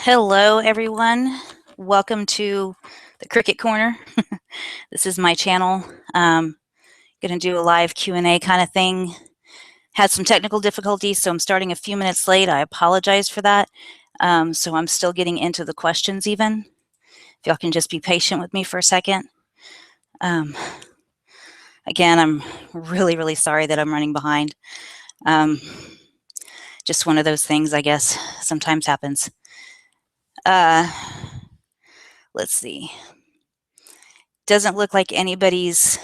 Hello, everyone. Welcome to the Cricket Corner. This is my channel. Going to do a live Q&A kind of thing. Had some technical difficulties, so I'm starting a few minutes late. I apologize for that. So I'm still getting into the questions even. If y'all can just be patient with me for a second. Again, I'm really sorry that I'm running behind. Just one of those things, I guess, sometimes happens. Let's see. Doesn't look like anybody's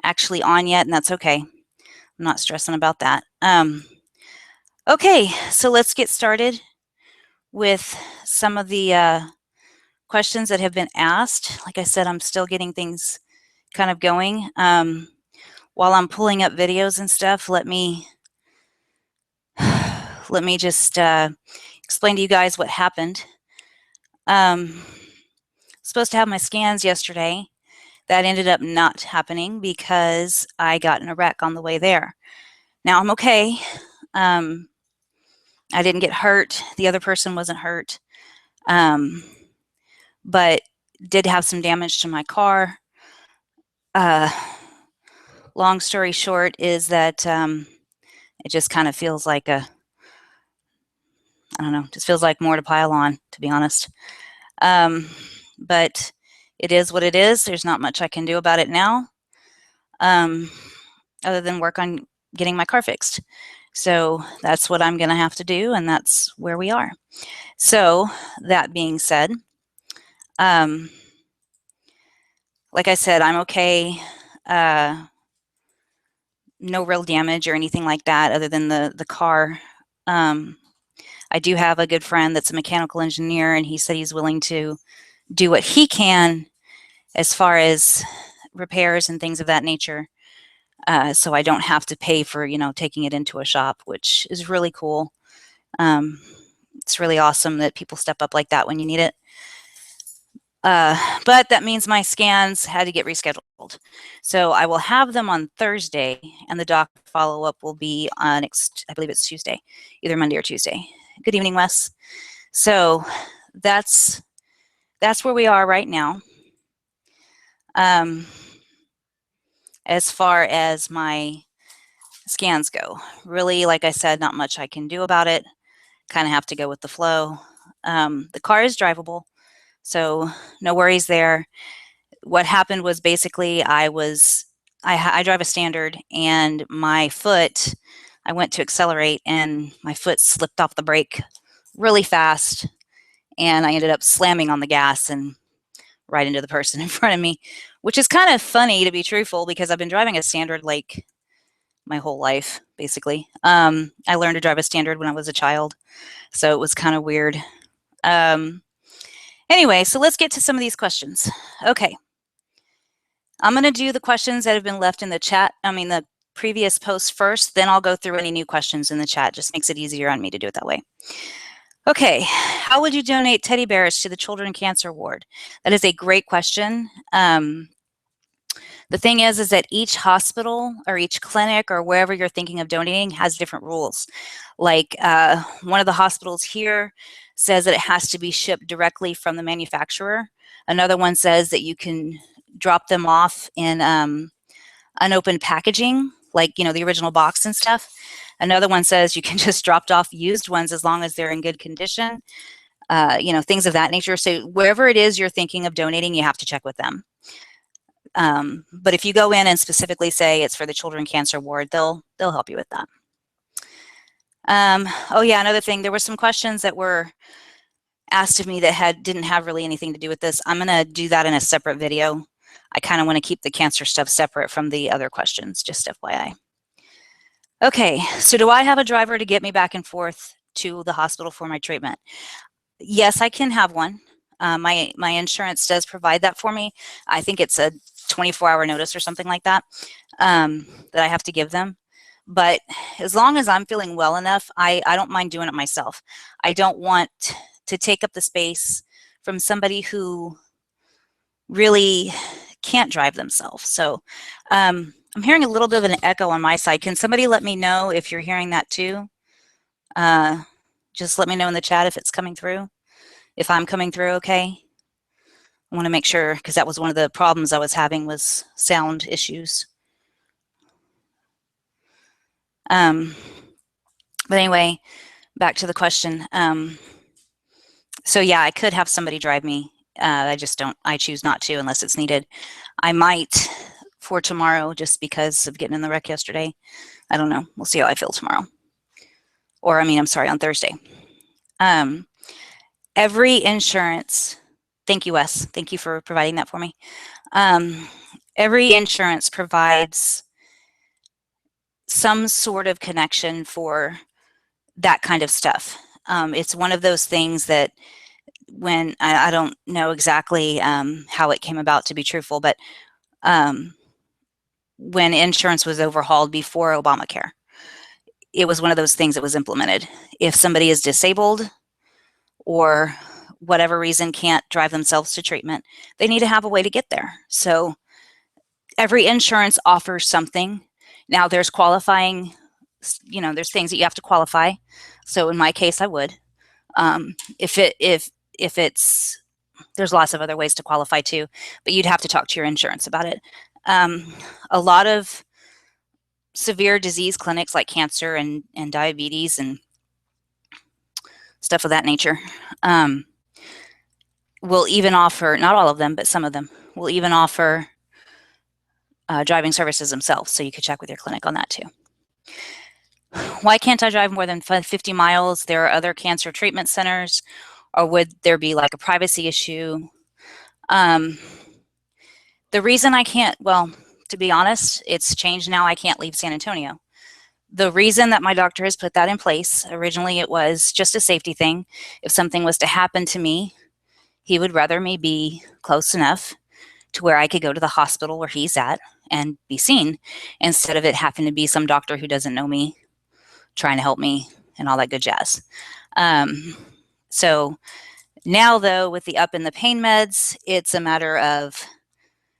actually on yet, and that's okay. I'm not stressing about that. Okay, so let's get started with some of the questions that have been asked. Like I said, I'm still getting things kind of going. While I'm pulling up videos and stuff, let me just explain to you guys what happened. Supposed to have my scans yesterday. That ended up not happening because I got in a wreck on the way there. Now I'm okay. I didn't get hurt. The other person wasn't hurt, but did have some damage to my car. Long story short is that it just kind of feels like I don't know, just feels like more to pile on, to be honest. But it is what it is. There's not much I can do about it now, other than work on getting my car fixed. So that's what I'm going to have to do, and that's where we are. So that being said, like I said, I'm okay. No real damage or anything like that other than the car. I do have a good friend that's a mechanical engineer, and he said he's willing to do what he can as far as repairs and things of that nature. So I don't have to pay for, taking it into a shop, which is really cool. It's really awesome that people step up like that when you need it. But that means my scans had to get rescheduled. So I will have them on Thursday, and the doc follow-up will be on, I believe it's Tuesday, either Monday or Tuesday. Good evening, Wes. So that's where we are right now. As far as my scans go, really, like I said, not much I can do about it. Kind of have to go with the flow. The car is drivable, so no worries there. What happened was basically I drive a standard, and my foot, I went to accelerate and my foot slipped off the brake really fast, and I ended up slamming on the gas and right into the person in front of me, which is kind of funny, to be truthful, because I've been driving a standard like my whole life, basically. I learned to drive a standard when I was a child, so it was kind of weird. Anyway, so let's get to some of these questions. Okay. I'm going to do the questions that have been left in the chat, the previous post first, then I'll go through any new questions in the chat. Just makes it easier on me to do it that way. Okay, how would you donate teddy bears to the Children Cancer Ward? That is a great question. The thing is that each hospital or each clinic or wherever you're thinking of donating has different rules. Like one of the hospitals here says that it has to be shipped directly from the manufacturer. Another one says that you can drop them off in unopened packaging, like, the original box and stuff. Another one says you can just drop off used ones as long as they're in good condition, things of that nature. So wherever it is you're thinking of donating, you have to check with them. But if you go in and specifically say it's for the Children Cancer Ward, they'll help you with that. Oh yeah, another thing, there were some questions that were asked of me that didn't have really anything to do with this. I'm going to do that in a separate video. I kind of want to keep the cancer stuff separate from the other questions, just FYI. Okay, so do I have a driver to get me back and forth to the hospital for my treatment? Yes, I can have one. My insurance does provide that for me. I think it's a 24-hour notice or something like that, that I have to give them. But as long as I'm feeling well enough, I don't mind doing it myself. I don't want to take up the space from somebody who really can't drive themselves. So I'm hearing a little bit of an echo on my side. Can somebody let me know if you're hearing that too? Just let me know in the chat if it's coming through. if I'm coming through okay. I want to make sure, because that was one of the problems I was having, was sound issues. But anyway, back to the question. So yeah, I could have somebody drive me. I choose not to unless it's needed. I might for tomorrow just because of getting in the wreck yesterday. I don't know. We'll see how I feel tomorrow. Or I'm sorry, on Thursday. Every insurance, thank you, Wes. Thank you for providing that for me. Every insurance provides some sort of connection for that kind of stuff. It's one of those things that when I don't know exactly how it came about, to be truthful, but when insurance was overhauled before Obamacare, it was one of those things that was implemented. If somebody is disabled or whatever reason can't drive themselves to treatment, they need to have a way to get there. So every insurance offers something. Now there's qualifying, there's things that you have to qualify. So in my case, I would. If it's, there's lots of other ways to qualify too, but you'd have to talk to your insurance about it. A lot of severe disease clinics like cancer and diabetes and stuff of that nature will even offer, not all of them, but some of them will even offer driving services themselves. So you could check with your clinic on that too. Why can't I drive more than 50 miles? There are other cancer treatment centers, or would there be like a privacy issue? The reason I can't, well, to be honest, it's changed now. I can't leave San Antonio. The reason that my doctor has put that in place, originally it was just a safety thing. If something was to happen to me, he would rather me be close enough to where I could go to the hospital where he's at and be seen, instead of it having to be some doctor who doesn't know me trying to help me and all that good jazz. So now though, with the up in the pain meds, it's a matter of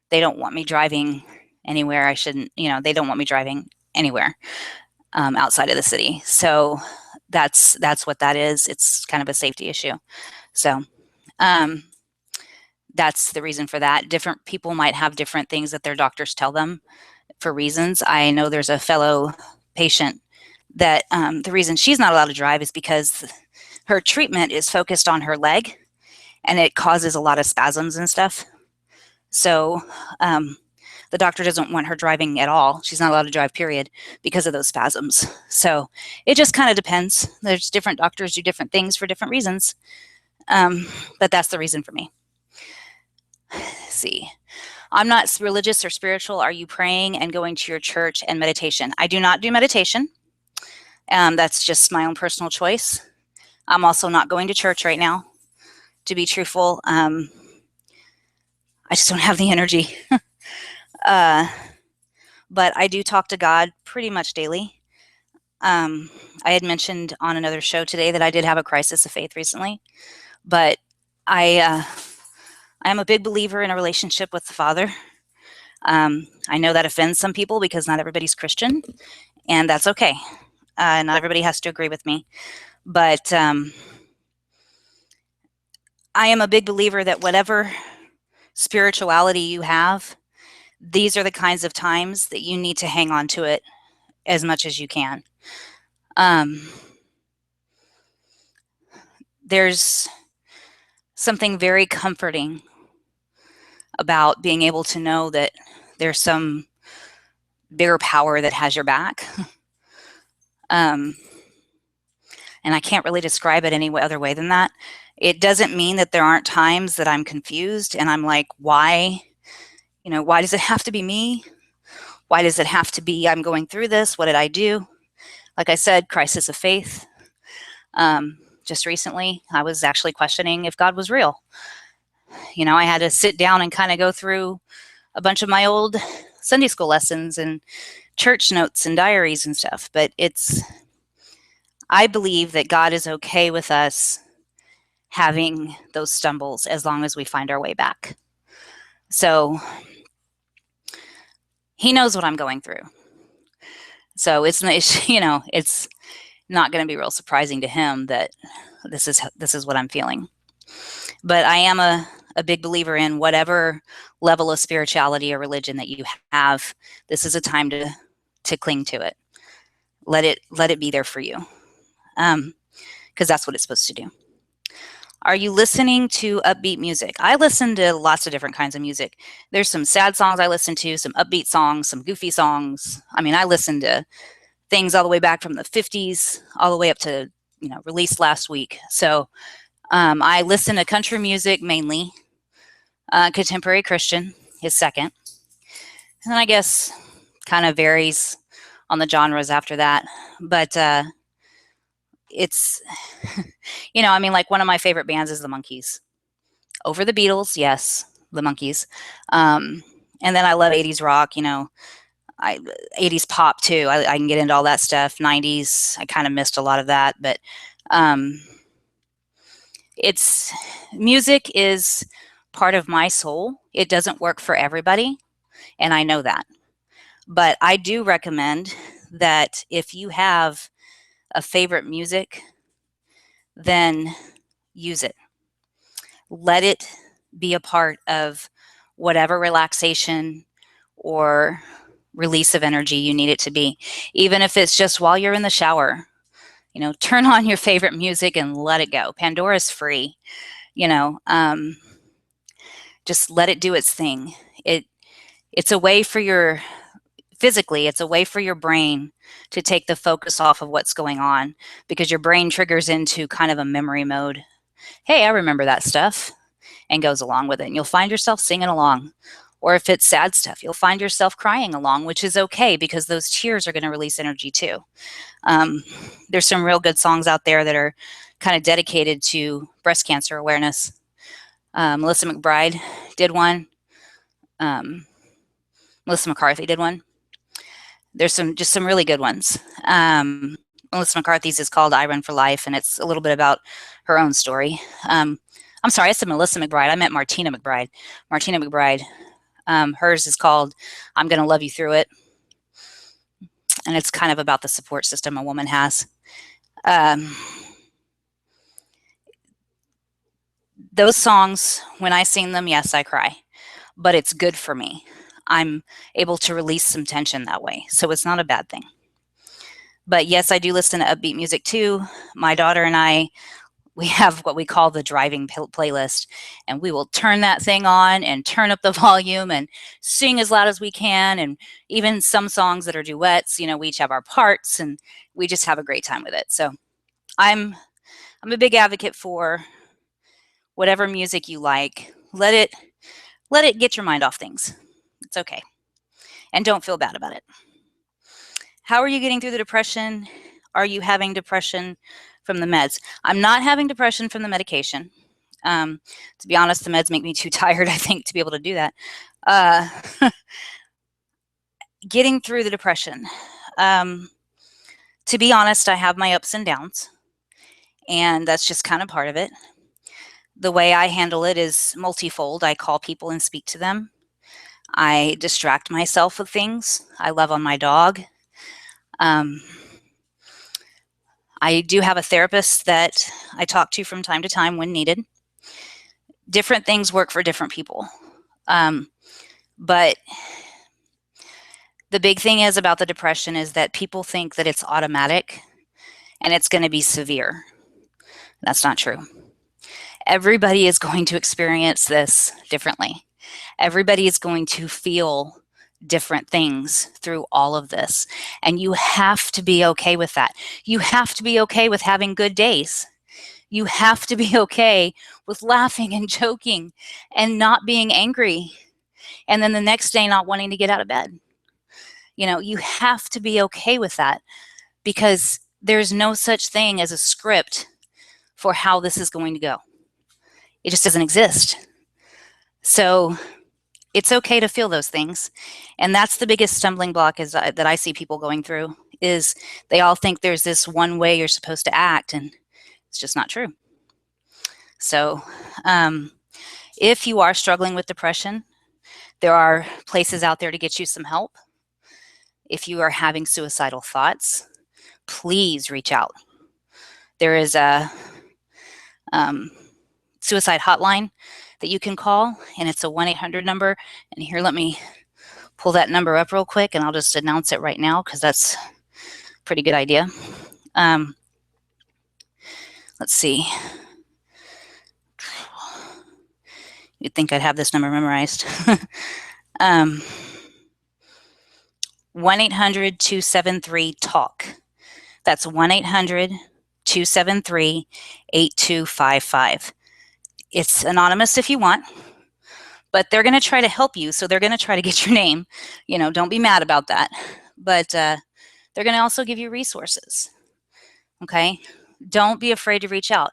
they don't want me driving anywhere I shouldn't, they don't want me driving anywhere outside of the city. So that's what that is. It's kind of a safety issue. So that's the reason for that. Different people might have different things that their doctors tell them for reasons. I know there's a fellow patient that the reason she's not allowed to drive is because her treatment is focused on her leg and it causes a lot of spasms and stuff. So the doctor doesn't want her driving at all. She's not allowed to drive, period, because of those spasms. So it just kind of depends. There's different doctors do different things for different reasons. But that's the reason for me. Let's see. I'm not religious or spiritual. Are you praying and going to your church and meditation? I do not do meditation. That's just my own personal choice. I'm also not going to church right now, to be truthful. I just don't have the energy. But I do talk to God pretty much daily. I had mentioned on another show today that I did have a crisis of faith recently, but I am a big believer in a relationship with the Father. I know that offends some people because not everybody's Christian, and that's okay. Not everybody has to agree with me, but I am a big believer that whatever spirituality you have, these are the kinds of times that you need to hang on to it as much as you can. There's something very comforting about being able to know that there's some bigger power that has your back. And I can't really describe it any other way than that. It doesn't mean that there aren't times that I'm confused and I'm like, why? Why does it have to be me? Why does it have to be I'm going through this? What did I do? Like I said, crisis of faith. Just recently, I was actually questioning if God was real. I had to sit down and kind of go through a bunch of my old Sunday school lessons and church notes and diaries and stuff. But I believe that God is okay with us having those stumbles as long as we find our way back. So he knows what I'm going through. So it's not going to be real surprising to him that this is what I'm feeling. But I am a big believer in whatever level of spirituality or religion that you have, this is a time to cling to it. Let it be there for you, because that's what it's supposed to do. Are you listening to upbeat music? I listen to lots of different kinds of music. There's some sad songs I listen to, some upbeat songs, some goofy songs. I mean, I listen to things all the way back from the 50s, all the way up to, released last week. So I listen to country music mainly. Contemporary Christian is second. And then I guess kind of varies on the genres after that. But it's, I mean, like one of my favorite bands is the Monkees. Over the Beatles, yes, the Monkees. And then I love 80s rock, 80s pop too. I can get into all that stuff. 90s, I kind of missed a lot of that. But music is part of my soul. It doesn't work for everybody, and I know that. But I do recommend that if you have a favorite music, then use it. Let it be a part of whatever relaxation or release of energy you need it to be. Even if it's just while you're in the shower, turn on your favorite music and let it go. Pandora's free, just let it do its thing. It's a way for it's a way for your brain to take the focus off of what's going on, because your brain triggers into kind of a memory mode. Hey, I remember that stuff, and goes along with it. And you'll find yourself singing along. Or if it's sad stuff, you'll find yourself crying along, which is okay, because those tears are going to release energy too. There's some real good songs out there that are kind of dedicated to breast cancer awareness. Melissa McBride did one. Melissa McCarthy did one. There's just some really good ones. Melissa McCarthy's is called I Run for Life, and it's a little bit about her own story. I'm sorry, I said Melissa McBride. I meant Martina McBride. Martina McBride. Hers is called I'm Gonna Love You Through It. And it's kind of about the support system a woman has. Those songs, when I sing them, yes, I cry. But it's good for me. I'm able to release some tension that way. So it's not a bad thing. But yes, I do listen to upbeat music too. My daughter and I, we have what we call the driving playlist, and we will turn that thing on and turn up the volume and sing as loud as we can. And even some songs that are duets, we each have our parts, and we just have a great time with it. So I'm a big advocate for whatever music you like. Let it get your mind off things. It's okay. And don't feel bad about it. How are you getting through the depression? Are you having depression from the meds? I'm not having depression from the medication. To be honest, the meds make me too tired, I think, to be able to do that. Getting through the depression. To be honest, I have my ups and downs, and that's just kind of part of it. The way I handle it is multifold. I call people and speak to them. I distract myself with things. I love on my dog. I do have a therapist that I talk to from time to time when needed. Different things work for different people. But the big thing is about the depression is that people think that it's automatic and it's going to be severe. That's not true. Everybody is going to experience this differently. Everybody is going to feel different things through all of this. And you have to be okay with that. You have to be okay with having good days. You have to be okay with laughing and joking and not being angry. And then the next day not wanting to get out of bed. You have to be okay with that, because there's no such thing as a script for how this is going to go. It just doesn't exist. So it's okay to feel those things. And that's the biggest stumbling block that I see people going through, is they all think there's this one way you're supposed to act, and it's just not true. So if you are struggling with depression, there are places out there to get you some help. If you are having suicidal thoughts, please reach out. There is a suicide hotline that you can call, and it's a 1-800 number. And here, let me pull that number up real quick, and I'll just announce it right now because that's a pretty good idea. Let's see. You'd think I'd have this number memorized. 1-800-273-TALK. That's 1-800-273-8255. It's anonymous if you want, but they're going to try to help you. So they're going to try to get your name. You know, don't be mad about that. But they're going to also give you resources. Okay? Don't be afraid to reach out.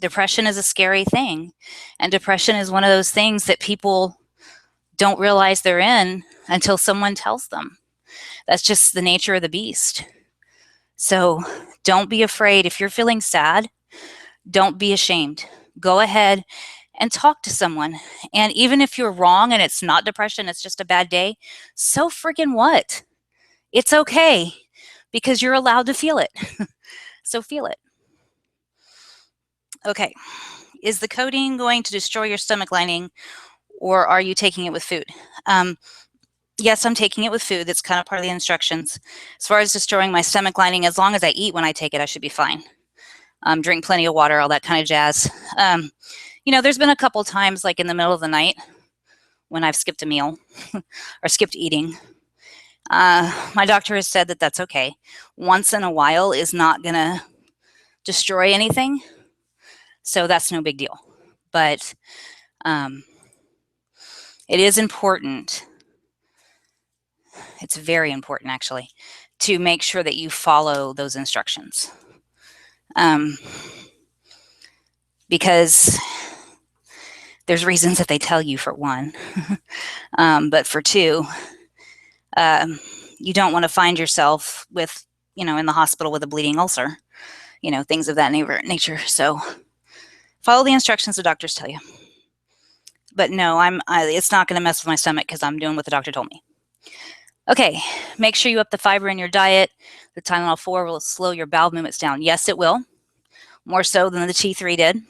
Depression is a scary thing. And depression is one of those things that people don't realize they're in until someone tells them. That's just the nature of the beast. So don't be afraid. If you're feeling sad, don't be ashamed. Go ahead and talk to someone. And even if you're wrong and it's not depression, it's just a bad day, so freaking what? It's okay because you're allowed to feel it. So feel it. Okay. Is the codeine going to destroy your stomach lining, or are you taking it with food? Yes, I'm taking it with food. That's kind of part of the instructions. As far as destroying my stomach lining, as long as I eat when I take it, I should be fine. Drink plenty of water, all that kind of jazz. You know, there's been a couple times, like in the middle of the night, when I've skipped a meal or skipped eating. My doctor has said that that's okay. Once in a while is not going to destroy anything, so that's no big deal. But it is important. It's very important, actually, to make sure that you follow those instructions. Because there's reasons that they tell you, for one. But for two, you don't want to find yourself with, you know, in the hospital with a bleeding ulcer, you know, things of that nature. So follow the instructions the doctors tell you. But no, it's not going to mess with my stomach because I'm doing what the doctor told me. Okay, make sure you up the fiber in your diet. The Tylenol 4 will slow your bowel movements down. Yes, it will. More so than the T3 did.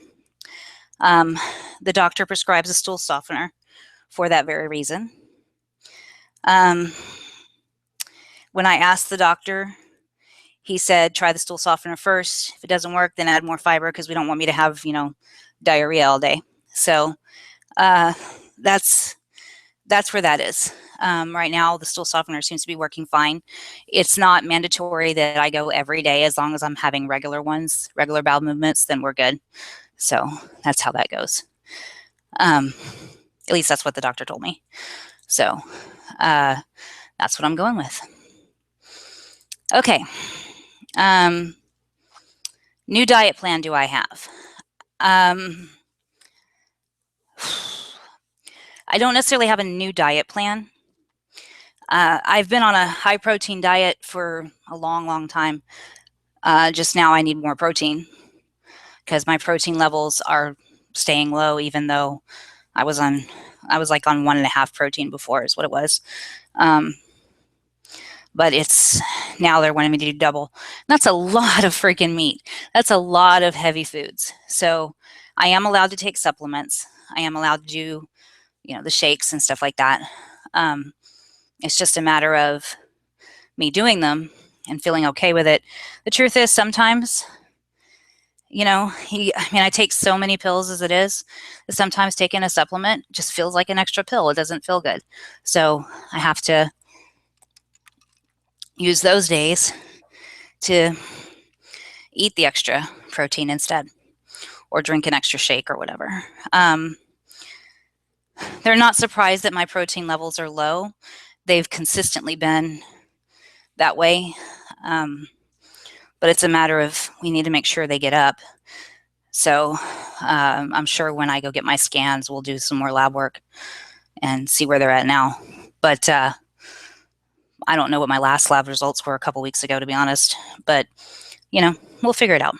The doctor prescribes a stool softener for that very reason. When I asked the doctor, he said, try the stool softener first. If it doesn't work, then add more fiber because we don't want me to have, you know, diarrhea all day. So that's where that is. Right now, the stool softener seems to be working fine. It's not mandatory that I go every day. As long as I'm having regular bowel movements, then we're good. So that's how that goes. At least that's what the doctor told me. So that's what I'm going with. Okay. New diet plan do I have? I don't necessarily have a new diet plan. I've been on a high protein diet for a long, long time. Just now I need more protein because my protein levels are staying low, even though I was like on 1.5 protein before is what it was. But now they're wanting me to do double. That's a lot of freaking meat. That's a lot of heavy foods. So I am allowed to take supplements. I am allowed to do, you know, the shakes and stuff like that. It's just a matter of me doing them and feeling okay with it. The truth is sometimes, you know, I take so many pills as it is, that sometimes taking a supplement just feels like an extra pill. It doesn't feel good. So I have to use those days to eat the extra protein instead, or drink an extra shake or whatever. They're not surprised that my protein levels are low. They've consistently been that way. But it's a matter of we need to make sure they get up. So I'm sure when I go get my scans, we'll do some more lab work and see where they're at now. But I don't know what my last lab results were a couple weeks ago, to be honest. But, you know, we'll figure it out.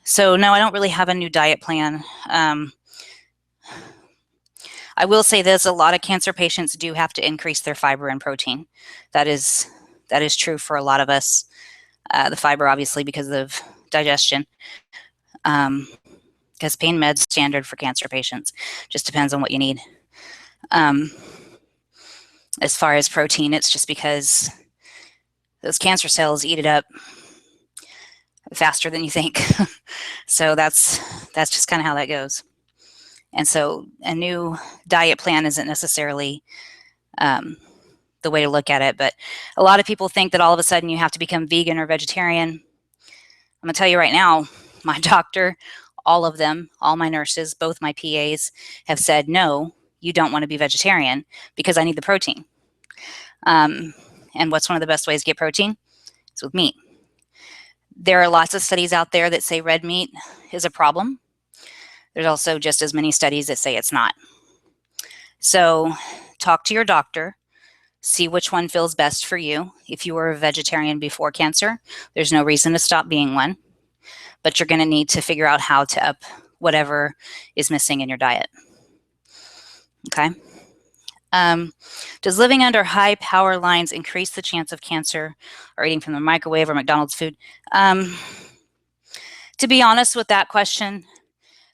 So no, I don't really have a new diet plan. I will say this, a lot of cancer patients do have to increase their fiber and protein. That is true for a lot of us. The fiber, obviously, because of digestion. because pain med's standard for cancer patients. Just depends on what you need. As far as protein, it's just because those cancer cells eat it up faster than you think. So that's just kind of how that goes. And so a new diet plan isn't necessarily the way to look at it, but a lot of people think that all of a sudden you have to become vegan or vegetarian. I'm gonna tell you right now, my doctor, all of them, all my nurses, both my PAs have said, no, you don't want to be vegetarian because I need the protein. And what's one of the best ways to get protein? It's with meat. There are lots of studies out there that say red meat is a problem. There's also just as many studies that say it's not. So talk to your doctor, see which one feels best for you. If you were a vegetarian before cancer, there's no reason to stop being one, but you're gonna need to figure out how to up whatever is missing in your diet, okay? Does living under high power lines increase the chance of cancer or eating from the microwave or McDonald's food? To be honest with that question,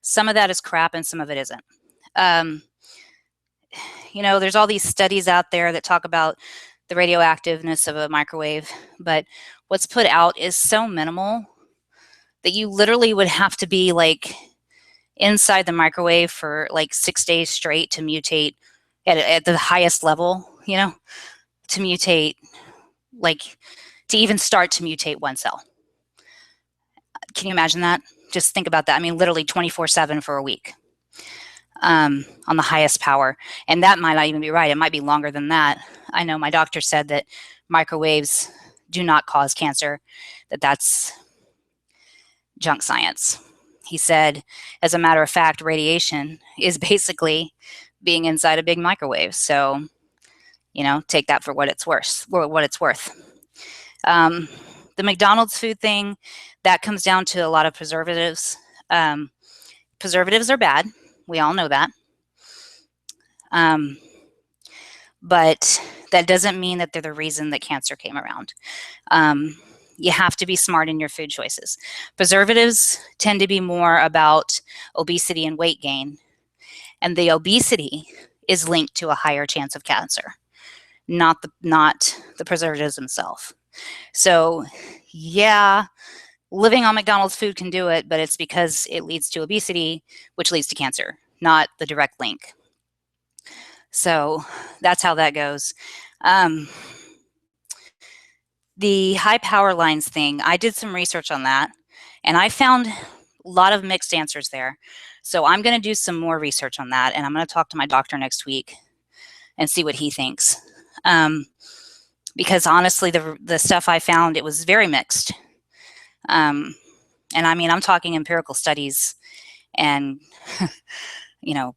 some of that is crap and some of it isn't. You know, there's all these studies out there that talk about the radioactiveness of a microwave, but what's put out is so minimal that you literally would have to be like inside the microwave for like 6 days straight to mutate at the highest level, you know, to mutate, like to even start to mutate one cell. Can you imagine that? Just think about that. I mean, literally 24/7 for a week on the highest power. And that might not even be right. It might be longer than that. I know my doctor said that microwaves do not cause cancer, that's junk science. He said, as a matter of fact, radiation is basically being inside a big microwave. So, you know, take that for what it's worth. The McDonald's food thing, that comes down to a lot of preservatives. Preservatives are bad. We all know that. But that doesn't mean that they're the reason that cancer came around. You have to be smart in your food choices. Preservatives tend to be more about obesity and weight gain. And the obesity is linked to a higher chance of cancer, not the preservatives themselves. So yeah, living on McDonald's food can do it, but it's because it leads to obesity, which leads to cancer, not the direct link. So that's how that goes. The high power lines thing, I did some research on that, and I found a lot of mixed answers there. So I'm going to do some more research on that, and I'm going to talk to my doctor next week and see what he thinks. Because honestly, the stuff I found, it was very mixed. And I mean, I'm talking empirical studies and, you know,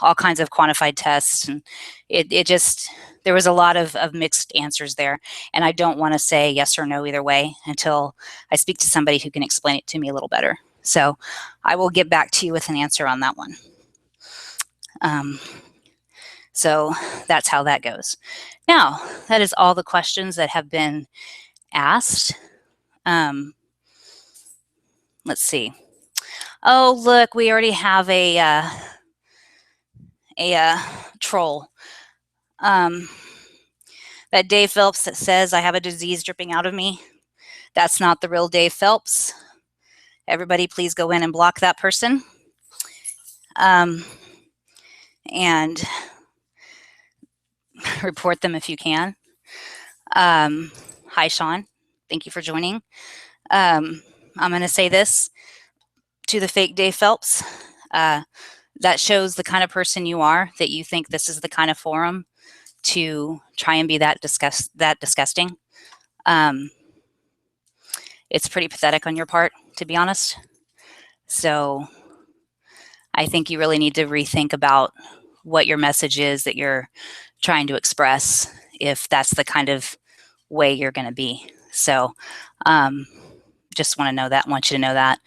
all kinds of quantified tests, and it just, there was a lot of mixed answers there, and I don't want to say yes or no either way until I speak to somebody who can explain it to me a little better. So I will get back to you with an answer on that one. So that's how that goes. Now, that is all the questions that have been asked. Let's see. Oh, look, we already have a troll. That Dave Phelps that says I have a disease dripping out of me. That's not the real Dave Phelps. Everybody please go in and block that person. And report them if you can. Hi, Sean. Thank you for joining. I'm going to say this to the fake Dave Phelps. That shows the kind of person you are, that you think this is the kind of forum to try and be that disgusting. It's pretty pathetic on your part, to be honest. So I think you really need to rethink about what your message is that you're trying to express, if that's the kind of way you're going to be. So just want you to know that.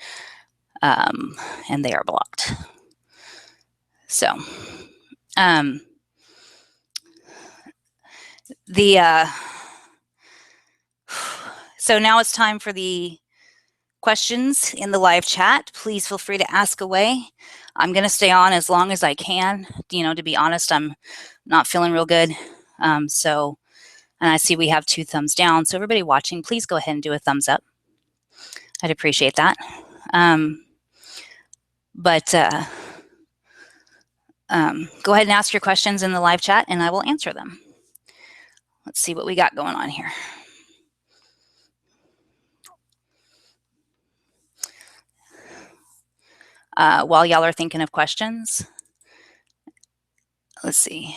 And they are blocked. So so now it's time for the questions in the live chat, please feel free to ask away. I'm going to stay on as long as I can. You know, to be honest, I'm not feeling real good. And I see we have 2 thumbs down. So everybody watching, please go ahead and do a thumbs up. I'd appreciate that. Go ahead and ask your questions in the live chat and I will answer them. Let's see what we got going on here. While y'all are thinking of questions, let's see.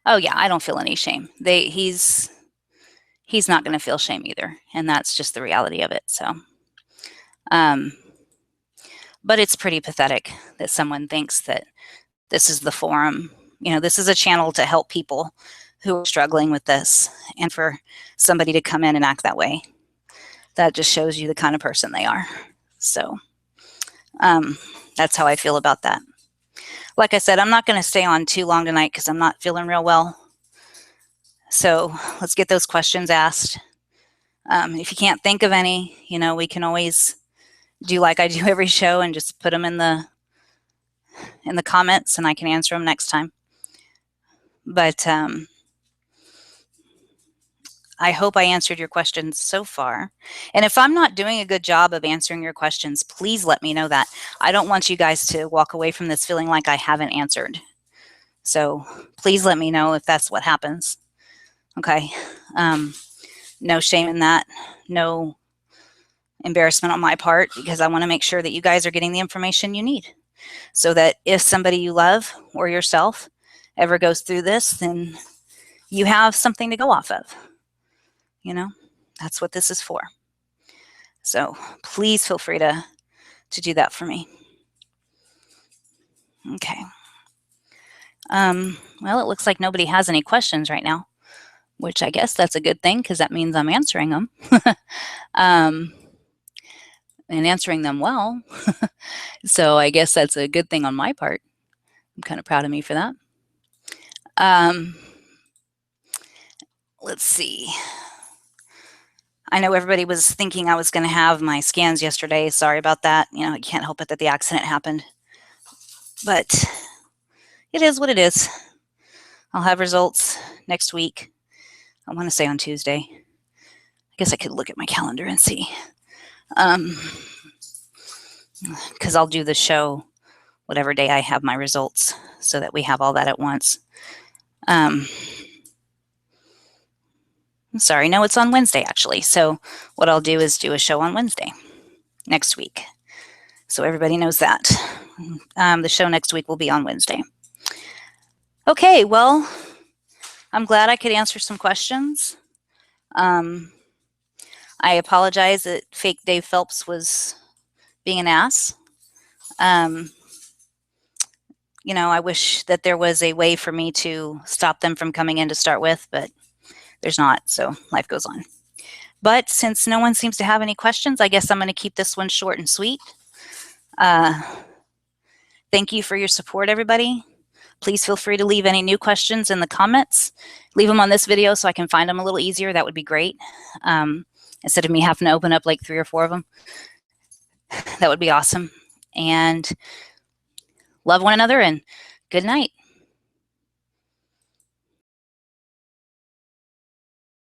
Oh yeah, I don't feel any shame. He's not going to feel shame either, and that's just the reality of it. So, but it's pretty pathetic that someone thinks that this is the forum. You know, this is a channel to help people who are struggling with this, and for somebody to come in and act that way, that just shows you the kind of person they are. So. That's how I feel about that. Like I said, I'm not going to stay on too long tonight because I'm not feeling real well. So let's get those questions asked. If you can't think of any, you know, we can always do like I do every show and just put them in the comments and I can answer them next time. But I hope I answered your questions so far. And if I'm not doing a good job of answering your questions, please let me know that. I don't want you guys to walk away from this feeling like I haven't answered. So please let me know if that's what happens. Okay. No shame in that. No embarrassment on my part, because I want to make sure that you guys are getting the information you need so that if somebody you love or yourself ever goes through this, then you have something to go off of. You know, that's what this is for. So please feel free to do that for me. Okay. Well, it looks like nobody has any questions right now, which I guess that's a good thing because that means I'm answering them. And answering them well. So I guess that's a good thing on my part. I'm kind of proud of me for that. Let's see. I know everybody was thinking I was going to have my scans yesterday. Sorry about that. You know, I can't help it that the accident happened. But it is what it is. I'll have results next week. I want to say on Tuesday. I guess I could look at my calendar and see. Because I'll do the show whatever day I have my results so that we have all that at once. Sorry, no, it's on Wednesday actually. So what I'll do is do a show on Wednesday next week. So everybody knows that. The show next week will be on Wednesday. Okay, well, I'm glad I could answer some questions. I apologize that fake Dave Phelps was being an ass. You know, I wish that there was a way for me to stop them from coming in to start with, but there's not, so life goes on. But since no one seems to have any questions, I guess I'm going to keep this one short and sweet. Thank you for your support, everybody. Please feel free to leave any new questions in the comments. Leave them on this video so I can find them a little easier. That would be great. Instead of me having to open up like 3 or 4 of them. That would be awesome. And love one another and good night.